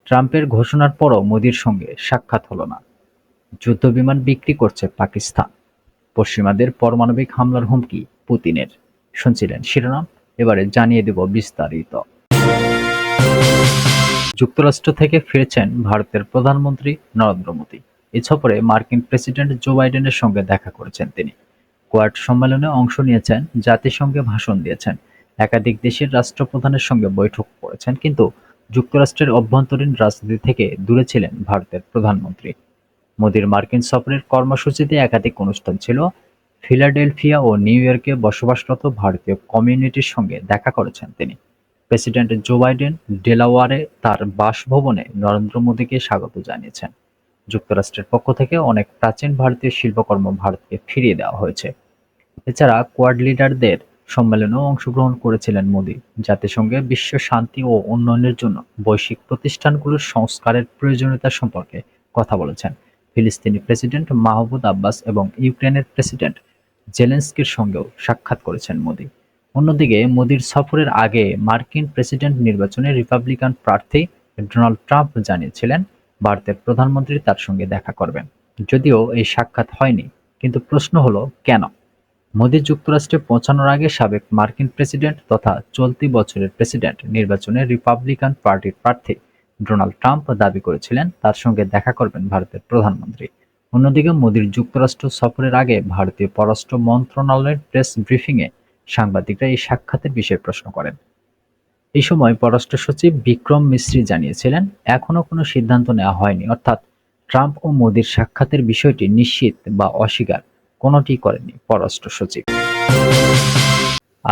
ট্রাম্পের ঘোষণার পরও মোদির সঙ্গে সাক্ষাৎ হলো না। যুদ্ধবিমান বিক্রি করছে পাকিস্তান। পশ্চিমাদের পারমাণবিক হামলার হুমকি পুতিনের। শুনছিলেন শিরোনাম, এবারে জানিয়ে দেব বিস্তারিত। যুক্তরাষ্ট্র থেকে ফিরেছেন ভারতের প্রধানমন্ত্রী নরেন্দ্র মোদী। এ সফরে মার্কিন প্রেসিডেন্ট জো বাইডেনের সঙ্গে দেখা করেছেন তিনি। কোয়াড সম্মেলনে অংশ নিয়েছেন, জাতিসংঘে ভাষণ দিয়েছেন, একাধিক দেশের রাষ্ট্রপ্রধানের সঙ্গে বৈঠক করেছেন, কিন্তু যুক্তরাষ্ট্রের অভ্যন্তরীণ রাজনীতি থেকে দূরে ছিলেন ভারতের প্রধানমন্ত্রী। মোদির মার্কিন সফরের কর্মসূচিতে একাধিক অনুষ্ঠান ছিল। ফিলাডেলফিয়া ও নিউ ইয়র্কে বসবাসরত ভারতীয় কমিউনিটির সঙ্গে দেখা করেছেন তিনি। প্রেসিডেন্ট জো বাইডেন ডেলাওয়ারে তার বাসভবনে নরেন্দ্র মোদীকে স্বাগত জানিয়েছেন। যুক্তরাষ্ট্রের পক্ষ থেকে অনেক প্রাচীন ভারতীয় শিল্পকর্ম ভারতকে ফিরিয়ে দেওয়া হয়েছে। এছাড়া কোয়াড লিডারদের সম্মেলনেও অংশগ্রহণ করেছিলেন মোদি। জাতিসংঘে বিশ্ব শান্তি ও উন্নয়নের জন্য বৈশ্বিক প্রতিষ্ঠানগুলোর সংস্কারের প্রয়োজনীয়তা সম্পর্কে কথা বলেছেন। ফিলিস্তিনি প্রেসিডেন্ট মাহমুদ আব্বাস এবং ইউক্রেনের প্রেসিডেন্ট জেলেনস্কির সঙ্গেও সাক্ষাৎ করেছেন মোদি। অন্যদিকে মোদির সফরের আগে মার্কিন প্রেসিডেন্ট নির্বাচনে রিপাবলিকান প্রার্থী ডোনাল্ড ট্রাম্প জানিয়েছিলেন ভারতের প্রধানমন্ত্রী তার সঙ্গে দেখা করবেন। যদিও এই সাক্ষাৎ হয়নি, কিন্তু প্রশ্ন হলো কেন? মোদি যুক্তরাষ্ট্রে পৌঁছানোর আগে সাবেক মার্কিন প্রেসিডেন্ট তথা চলতি বছরের প্রেসিডেন্ট নির্বাচনে রিপাবলিকান পার্টির প্রার্থী ডোনাল্ড ট্রাম্প দাবি করেছিলেন তার সঙ্গে দেখা করবেন ভারতের প্রধানমন্ত্রী। অন্যদিকে মোদির যুক্তরাষ্ট্র সফরের আগে ভারতীয় পররাষ্ট্র মন্ত্রণালয়ের প্রেস ব্রিফিংয়ে সাংবাদিকরা এই সাক্ষাতের বিষয়ে প্রশ্ন করেন। এই সময় পররাষ্ট্র সচিব বিক্রম মিশ্রি জানিয়েছিলেন, এখনো কোনো সিদ্ধান্ত নেওয়া হয়নি, অর্থাৎ ট্রাম্প ও মোদির সাক্ষাতের বিষয়টি নিশ্চিত বা অস্বীকার কোনোটি করেননি পররাষ্ট্র সচিব।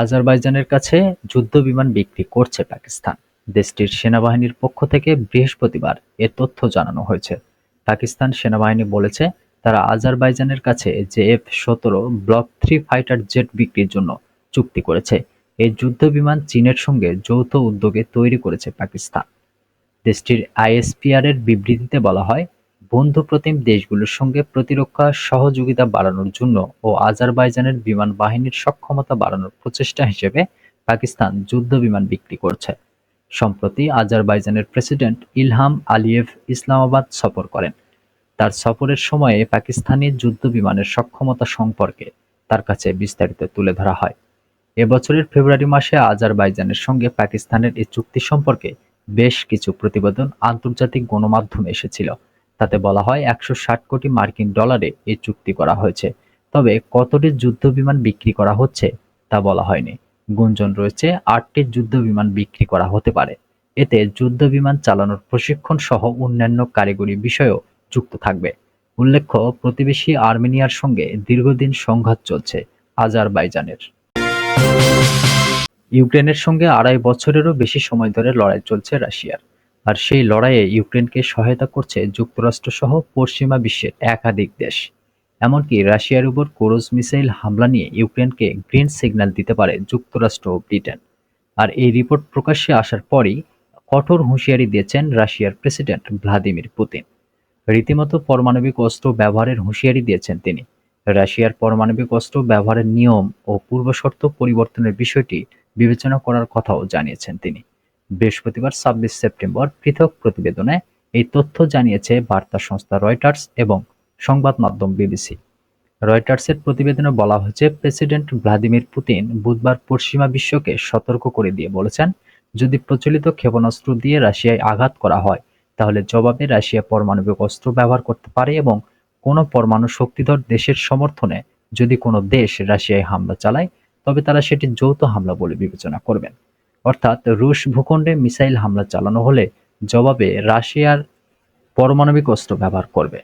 আজারবাইজানের কাছে যুদ্ধবিমান বিক্রি করছে পাকিস্তান। দেশটির সেনাবাহিনীর পক্ষ থেকে বৃহস্পতিবার এ তথ্য জানানো হয়েছে। পাকিস্তান সেনাবাহিনী বলেছে, তারা আজারবাইজানের কাছে JF-17 ব্লক 3 ফাইটার জেট বিক্রির জন্য চুক্তি করেছে। এই যুদ্ধবিমান চীনের সঙ্গে যৌথ উদ্যোগে তৈরি করেছে পাকিস্তান। দেশটির ISPR-এর বিবৃতিতে বলা হয়, বন্ধুপ্রতিম দেশগুলোর সঙ্গে প্রতিরক্ষা সহযোগিতা বাড়ানোর জন্য ও আজারবাইজানের বিমান বাহিনীর সক্ষমতা বাড়ানোর প্রচেষ্টা হিসেবে পাকিস্তান যুদ্ধবিমান বিক্রি করছে। সম্প্রতি আজারবাইজানের প্রেসিডেন্ট ইলহাম আলিয়েভ ইসলামাবাদ সফর করেন। তার সফরের সময়ে পাকিস্তানি যুদ্ধবিমানের সক্ষমতা সম্পর্কে তার কাছে বিস্তারিত তুলে ধরা হয়। এবছরের ফেব্রুয়ারি মাসে আজারবাইজানের সঙ্গে পাকিস্তানের এই চুক্তি সম্পর্কে বেশ কিছু প্রতিবেদন আন্তর্জাতিক গণমাধ্যমে এসেছিল। তাতে বলা হয়, 160 কোটি মার্কিন ডলারে এই চুক্তি করা হয়েছে। তবে কতটি যুদ্ধবিমান বিক্রি করা হচ্ছে তা বলা হয়নি। গুঞ্জন রয়েছে 8টি যুদ্ধবিমান বিক্রি করা হতে পারে। এতে যুদ্ধবিমান চালানোর প্রশিক্ষণ সহ অন্যান্য কারিগরি বিষয়ও যুক্ত থাকবে। উল্লেখ্য, প্রতিবেশী আর্মেনিয়ার সঙ্গে দীর্ঘদিন সংঘাত চলছে আজারবাইজানের। ইউক্রেনের সঙ্গে 2.5 বছরেরও বেশি সময় ধরে লড়াই চলছে রাশিয়ার। আর সেই লড়াইয়ে ইউক্রেনকে সহায়তা করছে যুক্তরাষ্ট্রসহ পশ্চিমা বিশ্বের একাধিক দেশ। এমনকি রাশিয়ার উপর ক্রুজ মিসাইল হামলা নিয়ে ইউক্রেনকে গ্রিন সিগন্যাল দিতে পারে যুক্তরাষ্ট্র ও ব্রিটেন। আর এই রিপোর্ট প্রকাশ্যে আসার পরই কঠোর হুঁশিয়ারি দিয়েছেন রাশিয়ার প্রেসিডেন্ট ভ্লাদিমির পুতিন। রীতিমতো পারমাণবিক অস্ত্র ব্যবহারের হুঁশিয়ারি দিয়েছেন তিনি। রাশিয়ার পারমাণবিক অস্ত্র ব্যবহারের নিয়ম ও পূর্বশর্ত পরিবর্তনের বিষয়টি বিবেচনা করার কথাও জানিয়েছেন তিনি। বৃহস্পতিবার 26 সেপ্টেম্বর পৃথক প্রতিবেদনে এই তথ্য জানিয়েছে বার্তা সংস্থা রয়টার্স এবং সংবাদ মাধ্যম বিবিসি। রয়টার্সের প্রতিবেদনে বলা হয়েছে, প্রেসিডেন্ট ভ্লাদিমির পুতিন বুধবার পশ্চিমা বিশ্বকে সতর্ক করে দিয়ে বলেছেন, যদি প্রচলিত ক্ষেপণাস্ত্র দিয়ে রাশিয়ায় আঘাত করা হয় তাহলে জবাবে রাশিয়া পারমাণবিক অস্ত্র ব্যবহার করতে পারে এবং কোনো পরমাণু শক্তিধর দেশের সমর্থনে যদি কোনো দেশ রাশিয়ায় হামলা চালায় তবে তারা সেটি যৌথ হামলা বলে বিবেচনা করবেন। অর্থাৎ রুশ ভূখণ্ডে মিসাইল হামলা চালানো হলে জবাবে রাশিয়ার পারমাণবিক অস্ত্র ব্যবহার করবে।